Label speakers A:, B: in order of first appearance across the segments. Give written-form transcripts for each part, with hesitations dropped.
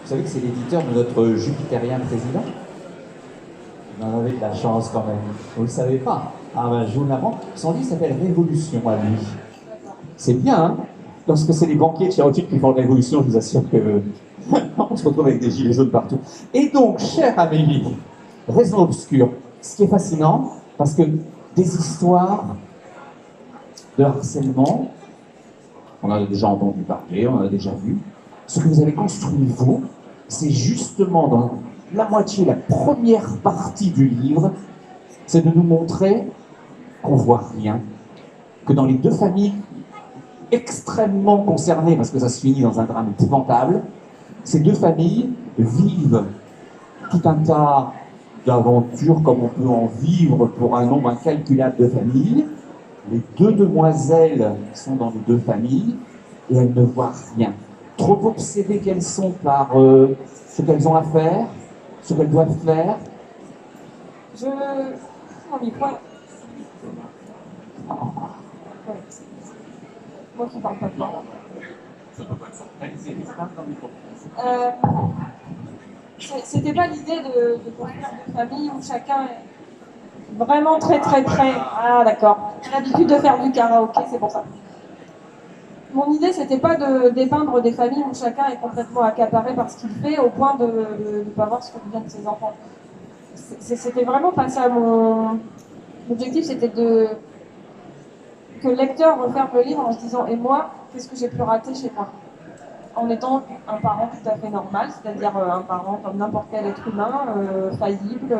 A: Vous savez que c'est l'éditeur de notre Jupitérien président? Vous en avez de la chance quand même. Vous ne le savez pas. Ah ben, je vous l'apprends. Son livre s'appelle Révolution à lui. C'est bien, hein? Lorsque c'est les banquiers de Chérotype qui font la révolution, je vous assure que on se retrouve avec des gilets jaunes partout. Et donc, chère Amélie, Raison obscure. Ce qui est fascinant, parce que des histoires de harcèlement, on en a déjà entendu parler, on en a déjà vu. Ce que vous avez construit, vous, c'est justement dans la moitié, la première partie du livre, c'est de nous montrer qu'on voit rien, que dans les deux familles extrêmement concernées, parce que ça se finit dans un drame épouvantable, ces deux familles vivent tout un tas d'aventures comme on peut en vivre pour un nombre incalculable de familles. Les deux demoiselles sont dans les deux familles et elles ne voient rien. Trop obsédées qu'elles sont par ce qu'elles ont à faire, ce qu'elles doivent faire.
B: Mon micro. Ouais. Moi qui parle pas fort. C'était pas l'idée de construire une famille où chacun est vraiment très. Ah d'accord. J'ai l'habitude de faire du karaoké, c'est pour ça. Mon idée, c'était pas de dépeindre des familles où chacun est complètement accaparé par ce qu'il fait au point de ne pas voir ce que deviennent ses enfants. C'était vraiment pas ça. Mon objectif, c'était que le lecteur referme le livre en se disant « Et moi, qu'est-ce que j'ai pu rater chez moi ?» En étant un parent tout à fait normal, c'est-à-dire un parent comme n'importe quel être humain, faillible,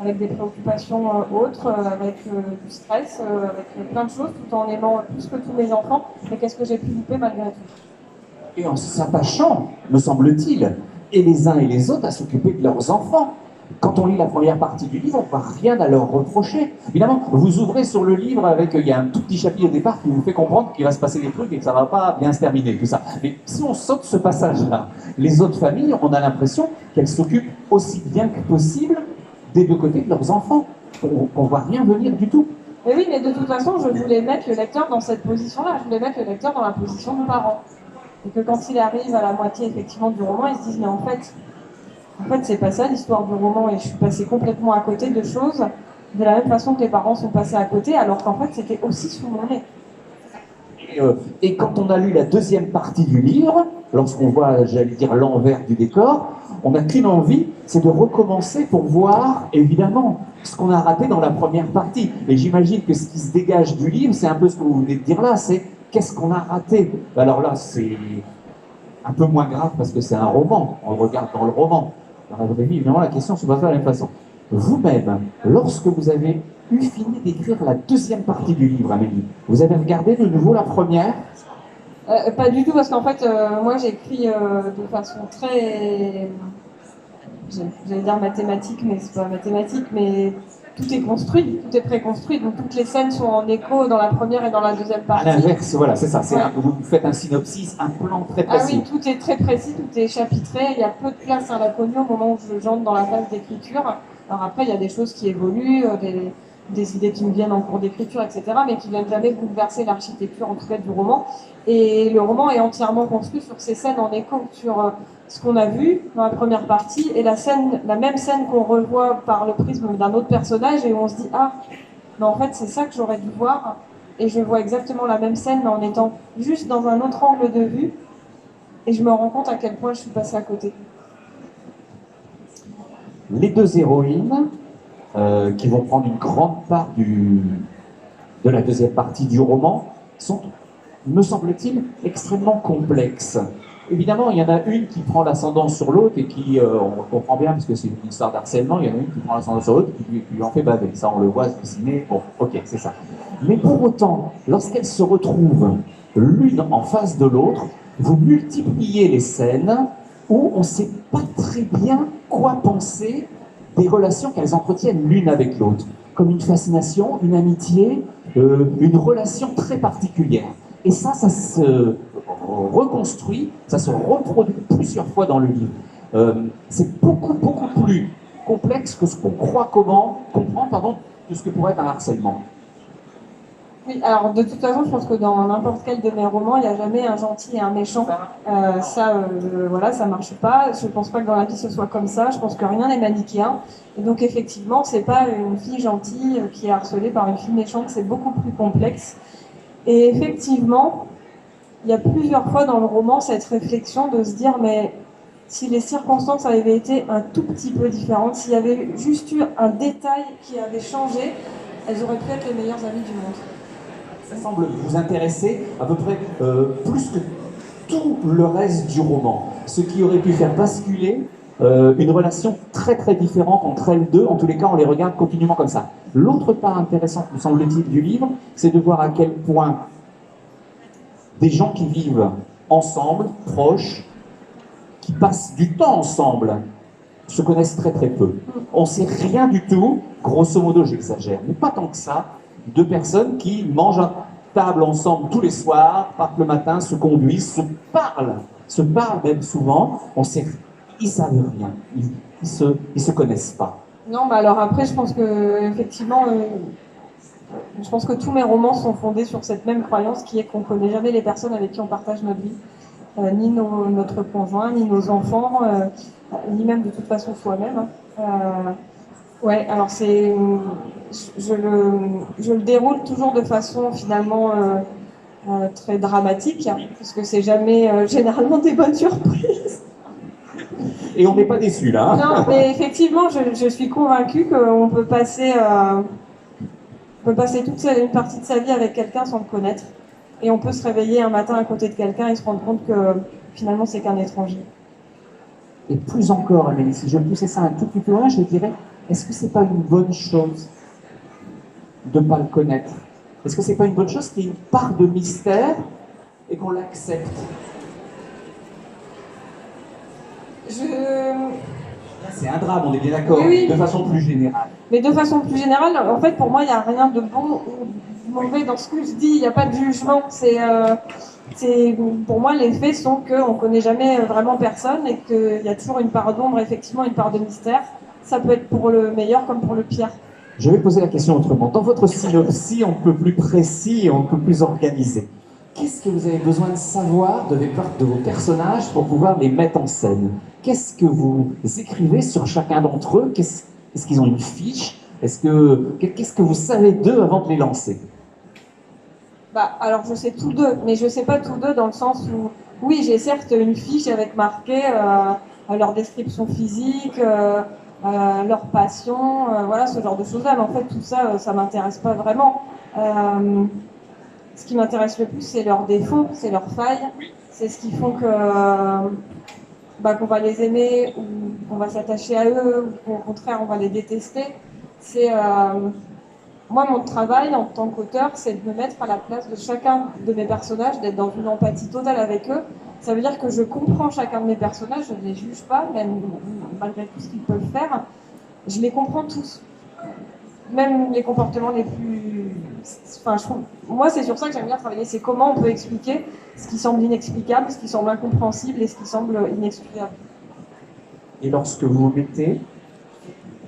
B: avec des préoccupations autres, avec du stress, avec plein de choses, tout en aimant plus que tous mes enfants. Mais qu'est-ce que j'ai pu louper malgré tout?
A: Et en s'attachant, me semble-t-il, et les uns et les autres à s'occuper de leurs enfants. Quand on lit la première partie du livre, on n'a rien à leur reprocher. Évidemment, vous ouvrez sur le livre avec, il y a un tout petit chapitre au départ qui vous fait comprendre qu'il va se passer des trucs et que ça ne va pas bien se terminer, tout ça. Mais si on saute ce passage-là, les autres familles, on a l'impression qu'elles s'occupent aussi bien que possible des deux côtés de leurs enfants. On ne voit rien venir du tout.
B: Mais oui, mais de toute façon, je voulais mettre le lecteur dans cette position-là. Je voulais mettre le lecteur dans la position de parent. Et que quand il arrive à la moitié, effectivement, du roman, il se dise, mais en fait, c'est pas ça l'histoire du roman, et je suis passée complètement à côté de choses de la même façon que les parents sont passés à côté, alors qu'en fait, c'était aussi sous mon nez.
A: Et quand on a lu la deuxième partie du livre, lorsqu'on voit, j'allais dire, l'envers du décor, on n'a qu'une envie, c'est de recommencer pour voir, évidemment, ce qu'on a raté dans la première partie. Et j'imagine que ce qui se dégage du livre, c'est un peu ce que vous venez de dire là, c'est qu'est-ce qu'on a raté. Alors là, c'est un peu moins grave parce que c'est un roman, on le regarde dans le roman. Dans la vraie vie, évidemment, la question se pose pas de la même façon. Vous-même, lorsque vous avez eu fini d'écrire la deuxième partie du livre, Amélie, vous avez regardé de nouveau la première?
B: Pas du tout, parce qu'en fait, moi j'écris de façon très, j'allais dire mathématique, mais c'est pas mathématique, mais tout est construit, tout est préconstruit, donc toutes les scènes sont en écho dans la première et dans la deuxième partie.
A: À l'inverse, voilà, c'est ça.
B: Ouais.
A: Vous faites un synopsis, un plan très précis.
B: Ah oui, tout est très précis, tout est chapitré. Il y a peu de place à l'inconnu au moment où j'entre dans la phase d'écriture. Alors après, il y a des choses qui évoluent, des idées qui me viennent en cours d'écriture, etc., mais qui viennent jamais bouleverser l'architecture, en tout cas, du roman. Et le roman est entièrement construit sur ces scènes en écho, sur ce qu'on a vu dans la première partie, et la même scène qu'on revoit par le prisme d'un autre personnage, et où on se dit « Ah, mais en fait, c'est ça que j'aurais dû voir ». Et je vois exactement la même scène, mais en étant juste dans un autre angle de vue, et je me rends compte à quel point je suis passée à côté.
A: Les deux héroïnes, qui vont prendre une grande part de la deuxième partie du roman, sont, me semble-t-il, extrêmement complexes. Évidemment, il y en a une qui prend l'ascendant sur l'autre et qui, on comprend bien, parce que c'est une histoire d'harcèlement, il y en a une qui prend l'ascendant sur l'autre et qui lui en fait baver. Ça, on le voit se dessiner. Bon, ok, c'est ça. Mais pour autant, lorsqu'elles se retrouvent l'une en face de l'autre, vous multipliez les scènes où on ne sait pas très bien quoi penser des relations qu'elles entretiennent l'une avec l'autre. Comme une fascination, une amitié, une relation très particulière. Et ça se reconstruit, ça se reproduit plusieurs fois dans le livre. C'est beaucoup plus complexe que ce qu'on croit comprendre, que ce que pourrait être un harcèlement.
B: Oui, alors de toute façon, je pense que dans n'importe quel de mes romans, il n'y a jamais un gentil et un méchant. Voilà, ça marche pas. Je pense pas que dans la vie ce soit comme ça. Je pense que rien n'est manichéen. Et donc effectivement, c'est pas une fille gentille qui est harcelée par une fille méchante. C'est beaucoup plus complexe. Et effectivement, il y a plusieurs fois dans le roman cette réflexion de se dire, mais si les circonstances avaient été un tout petit peu différentes, s'il y avait juste eu un détail qui avait changé, elles auraient pu être les meilleures amies du monde.
A: Ça semble vous intéresser à peu près plus que tout le reste du roman. Ce qui aurait pu faire basculer une relation très très différente entre elles deux. En tous les cas, on les regarde continuellement comme ça. L'autre part intéressante, me semble-t-il, du livre, c'est de voir à quel point des gens qui vivent ensemble, proches, qui passent du temps ensemble, se connaissent très très peu. On ne sait rien du tout, grosso modo j'exagère, mais pas tant que ça, de personnes qui mangent à table ensemble tous les soirs, partent le matin, se conduisent, se parlent même souvent, on sait, ils savent rien, ils se connaissent pas.
B: Non, bah alors après, je pense que effectivement, je pense que tous mes romans sont fondés sur cette même croyance qui est qu'on ne connaît jamais les personnes avec qui on partage notre vie, ni notre conjoint, ni nos enfants, ni même de toute façon soi-même. Ouais, alors je le déroule toujours de façon finalement très dramatique, hein, parce que c'est jamais généralement des bonnes surprises.
A: Et on n'est pas déçus là.
B: Non, mais effectivement, je suis convaincue qu'on peut passer, une partie de sa vie avec quelqu'un sans le connaître. Et on peut se réveiller un matin à côté de quelqu'un et se rendre compte que finalement c'est qu'un étranger.
A: Et plus encore, Amélie, si je poussais ça un tout petit peu loin, je dirais, est-ce que c'est pas une bonne chose de ne pas le connaître? Est-ce que c'est pas une bonne chose qu'il y ait une part de mystère et qu'on l'accepte? C'est un drame, on est bien d'accord,
B: oui, oui.
A: De façon plus générale.
B: Mais de façon plus générale, en fait, pour moi, il n'y a rien de bon ou de mauvais dans ce que je dis. Il n'y a pas de jugement. Pour moi, les faits sont qu'on ne connaît jamais vraiment personne et qu'il y a toujours une part d'ombre, effectivement, une part de mystère. Ça peut être pour le meilleur comme pour le pire.
A: Je vais poser la question autrement. Dans votre synopsis, on peut plus précis et on peut plus organisé. Qu'est-ce que vous avez besoin de savoir de vos personnages pour pouvoir les mettre en scène? Qu'est-ce que vous écrivez sur chacun d'entre eux? Est-ce qu'ils ont une fiche? Qu'est-ce que vous savez d'eux avant de les lancer?
B: Alors je sais tous deux, mais je sais pas tous deux dans le sens où, oui, j'ai certes une fiche avec marqué leur description physique, leur passion, voilà, ce genre de choses-là, mais en fait tout ça, ça m'intéresse pas vraiment. Ce qui m'intéresse le plus, c'est leurs défauts, c'est leurs failles, c'est ce qui font qu'on va les aimer ou qu'on va s'attacher à eux ou qu'au contraire on va les détester. Moi, mon travail en tant qu'auteur, c'est de me mettre à la place de chacun de mes personnages, d'être dans une empathie totale avec eux. Ça veut dire que je comprends chacun de mes personnages, je ne les juge pas, même malgré tout ce qu'ils peuvent faire. Je les comprends tous. Même les comportements les plus... Moi, c'est sur ça que j'aime bien travailler. C'est comment on peut expliquer ce qui semble inexplicable, ce qui semble incompréhensible et ce qui semble inexplicable.
A: Et lorsque vous vous mettez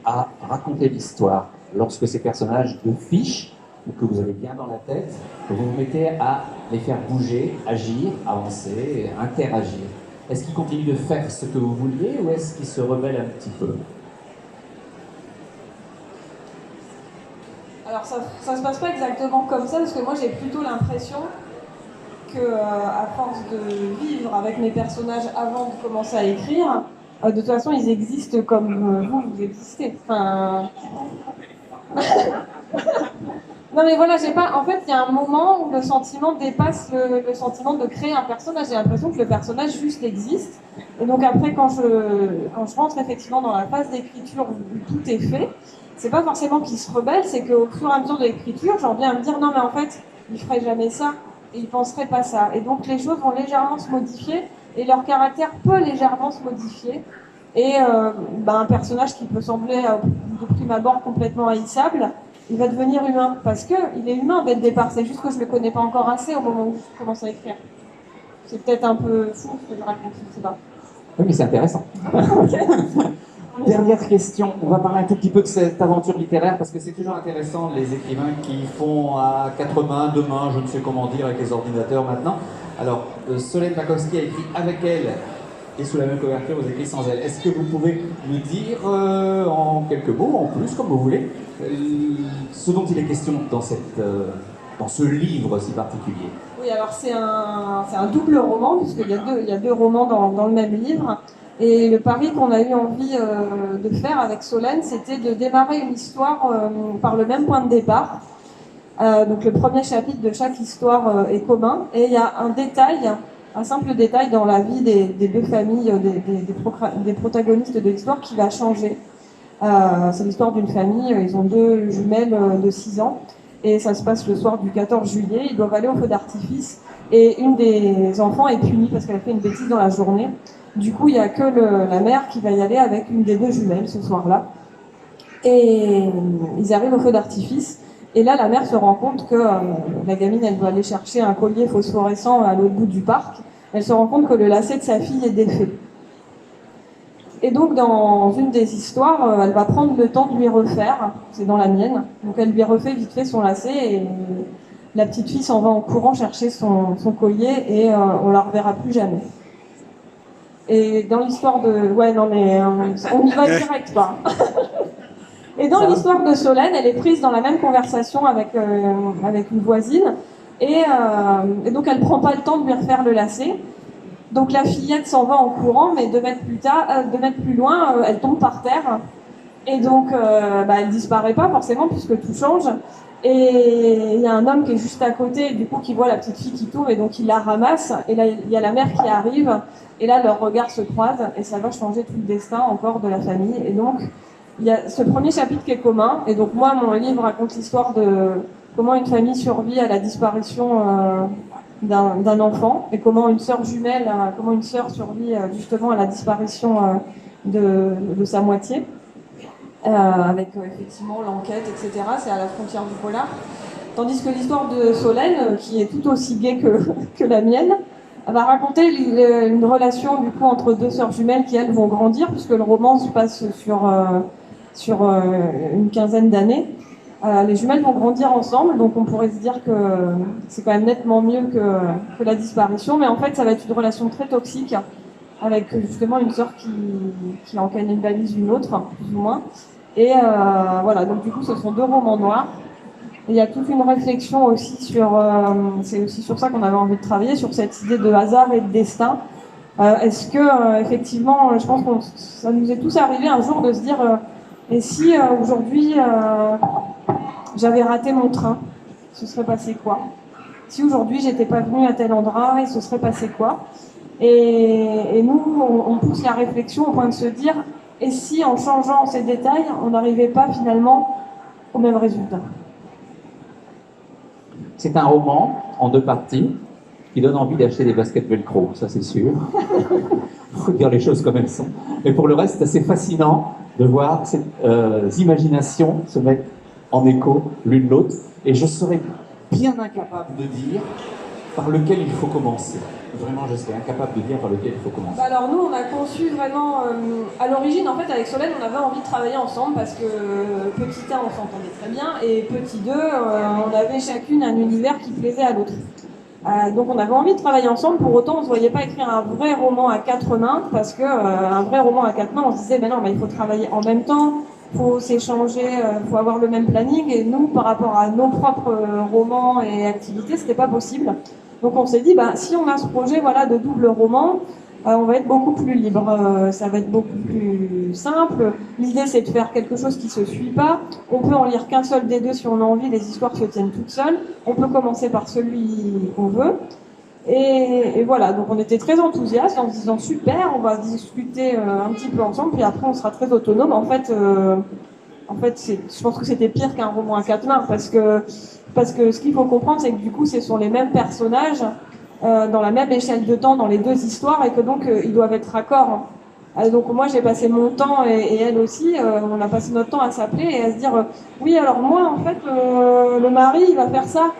A: à raconter l'histoire, lorsque ces personnages de fichent, ou que vous avez bien dans la tête, vous vous mettez à les faire bouger, agir, avancer, interagir. Est-ce qu'ils continuent de faire ce que vous vouliez ou est-ce qu'ils se rebellent un petit peu?
B: Alors ça se passe pas exactement comme ça parce que moi j'ai plutôt l'impression que à force de vivre avec mes personnages avant de commencer à écrire, de toute façon ils existent comme vous existez. Enfin... Non mais voilà, j'ai pas. En fait, il y a un moment où le sentiment dépasse le sentiment de créer un personnage. J'ai l'impression que le personnage juste existe. Et donc après, quand je rentre effectivement dans la phase d'écriture où tout est fait, c'est pas forcément qu'il se rebelle, c'est qu'au fur et à mesure de l'écriture, j'en viens à me dire non mais en fait, il ferait jamais ça et il penserait pas ça. Et donc les choses vont légèrement se modifier et leur caractère peut légèrement se modifier. Et un personnage qui peut sembler de prime abord complètement haïssable, il va devenir humain, parce qu'il est humain dès le départ, c'est juste que je ne le connais pas encore assez au moment où je commence à écrire. C'est peut-être un peu fou ce que je raconte, je sais pas.
A: Oui, mais c'est intéressant. Dernière question, on va parler un tout petit peu de cette aventure littéraire parce que c'est toujours intéressant les écrivains qui font à quatre mains, deux mains, je ne sais comment dire avec les ordinateurs maintenant. Alors, Solène Makowski a écrit avec elle et sous la même couverture, vous écrivez sans elle. Est-ce que vous pouvez nous dire en quelques mots, en plus, comme vous voulez, ce dont il est question dans, dans ce livre si particulier?
B: Oui, alors c'est un double roman, puisqu'il y a deux romans dans le même livre. Et le pari qu'on a eu envie de faire avec Solène, c'était de démarrer une histoire par le même point de départ. Donc le premier chapitre de chaque histoire est commun. Et il y a un détail, un simple détail dans la vie des deux familles, des protagonistes de l'histoire qui va changer. C'est l'histoire d'une famille, ils ont deux jumelles de 6 ans. Et ça se passe le soir du 14 juillet, ils doivent aller au feu d'artifice. Et une des enfants est punie parce qu'elle a fait une bêtise dans la journée. Du coup, il n'y a que la mère qui va y aller avec une des deux jumelles ce soir-là. Et ils arrivent au feu d'artifice. Et là, la mère se rend compte que la gamine, elle doit aller chercher un collier phosphorescent à l'autre bout du parc. Elle se rend compte que le lacet de sa fille est défait. Et donc, dans une des histoires, elle va prendre le temps de lui refaire. C'est dans la mienne. Donc, elle lui refait vite fait son lacet et la petite fille s'en va en courant chercher son collier et on la reverra plus jamais. Et dans l'histoire de... Ouais, non, mais on y va direct, quoi. Et dans l'histoire de Solène, elle est prise dans la même conversation avec une voisine. Et donc, elle prend pas le temps de lui refaire le lacet. Donc, la fillette s'en va en courant, mais 2 mètres plus loin, elle tombe par terre. Et donc, elle disparaît pas forcément, puisque tout change. Et il y a un homme qui est juste à côté, du coup, qui voit la petite fille qui tombe, et donc il la ramasse. Et là, il y a la mère qui arrive, et là, leurs regards se croisent, et ça va changer tout le destin encore de la famille. Et donc, il y a ce premier chapitre qui est commun. Et donc, moi, mon livre raconte l'histoire de comment une famille survit à la disparition d'un enfant, et comment une sœur jumelle, comment une sœur survit justement à la disparition de sa moitié. Avec effectivement l'enquête, etc. C'est à la frontière du polar. Tandis que l'histoire de Solène, qui est tout aussi gaie que la mienne, va raconter une relation du coup entre deux sœurs jumelles qui elles vont grandir, puisque le roman se passe sur une quinzaine d'années. Les jumelles vont grandir ensemble, donc on pourrait se dire que c'est quand même nettement mieux que la disparition, mais en fait ça va être une relation très toxique avec justement une sœur qui en cannibalise une autre, plus ou moins. Et voilà, donc du coup, ce sont 2 romans noirs. Et il y a toute une réflexion aussi c'est aussi sur ça qu'on avait envie de travailler, sur cette idée de hasard et de destin. Est-ce que, effectivement, je pense que ça nous est tous arrivé un jour de se dire, et si aujourd'hui j'avais raté mon train, ce serait passé quoi? Si aujourd'hui j'étais pas venue à tel endroit, il se serait passé quoi? Et nous, on pousse la réflexion au point de se dire, et si en changeant ces détails, on n'arrivait pas finalement au même résultat?
A: C'est un roman en 2 parties qui donne envie d'acheter des baskets Velcro, ça c'est sûr. Il faut dire les choses comme elles sont. Mais pour le reste, c'est assez fascinant de voir ces imaginations se mettre en écho l'une l'autre. Et je serais bien incapable de dire par lequel il faut commencer. Vraiment, je serais incapable de dire par lequel il faut commencer.
B: Alors nous, on a conçu vraiment... à l'origine, en fait, avec Solène, on avait envie de travailler ensemble parce que petit 1, on s'entendait très bien, et petit 2, on avait chacune un univers qui plaisait à l'autre. Donc on avait envie de travailler ensemble, pour autant on ne se voyait pas écrire un vrai roman à 4 mains, parce que un vrai roman à 4 mains, on se disait, mais non, mais il faut travailler en même temps, il faut s'échanger, il faut avoir le même planning, et nous, par rapport à nos propres romans et activités, c'était pas possible. Donc on s'est dit, si on a ce projet de double roman, on va être beaucoup plus libre, ça va être beaucoup plus simple. L'idée, c'est de faire quelque chose qui ne se suit pas. On peut en lire qu'un seul des deux si on a envie, les histoires se tiennent toutes seules. On peut commencer par celui qu'on veut. Et voilà, donc on était très enthousiastes en se disant, super, on va discuter un petit peu ensemble, puis après on sera très autonome. En fait, je pense que c'était pire qu'un roman à 4 mains, parce que ce qu'il faut comprendre, c'est que du coup, ce sont les mêmes personnages, dans la même échelle de temps dans les 2 histoires, et que donc ils doivent être raccords. Donc moi j'ai passé mon temps, et elle aussi, on a passé notre temps à s'appeler et à se dire oui, alors moi en fait le mari il va faire ça,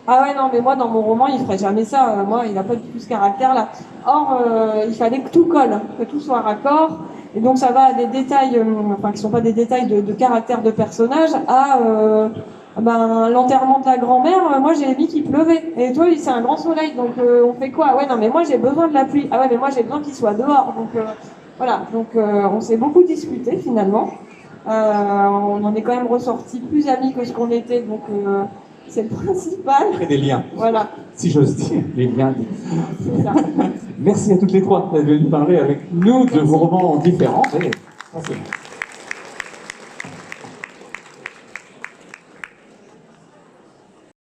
B: Ah ouais, non, mais moi, dans mon roman, il ferait jamais ça. Moi, il n'a pas du tout ce caractère-là. Or, il fallait que tout colle, que tout soit raccord. Et donc, ça va à des détails, enfin, qui sont pas des détails de caractère de personnage, à l'enterrement de la grand-mère. Moi, j'ai mis qu'il pleuvait. Et toi, c'est un grand soleil. Donc, on fait quoi? Ouais, non, mais moi, j'ai besoin de la pluie. Ah ouais, mais moi, j'ai besoin qu'il soit dehors. Donc, voilà. Donc, on s'est beaucoup disputé, finalement. On en est quand même ressortis plus amis que ce qu'on était. Donc, c'est le principal.
A: Et des liens.
B: Voilà.
A: Si j'ose dire, les liens.
B: C'est ça.
A: Merci à toutes les trois d'être venues parler avec nous de vos romans différents. Et, ça, c'est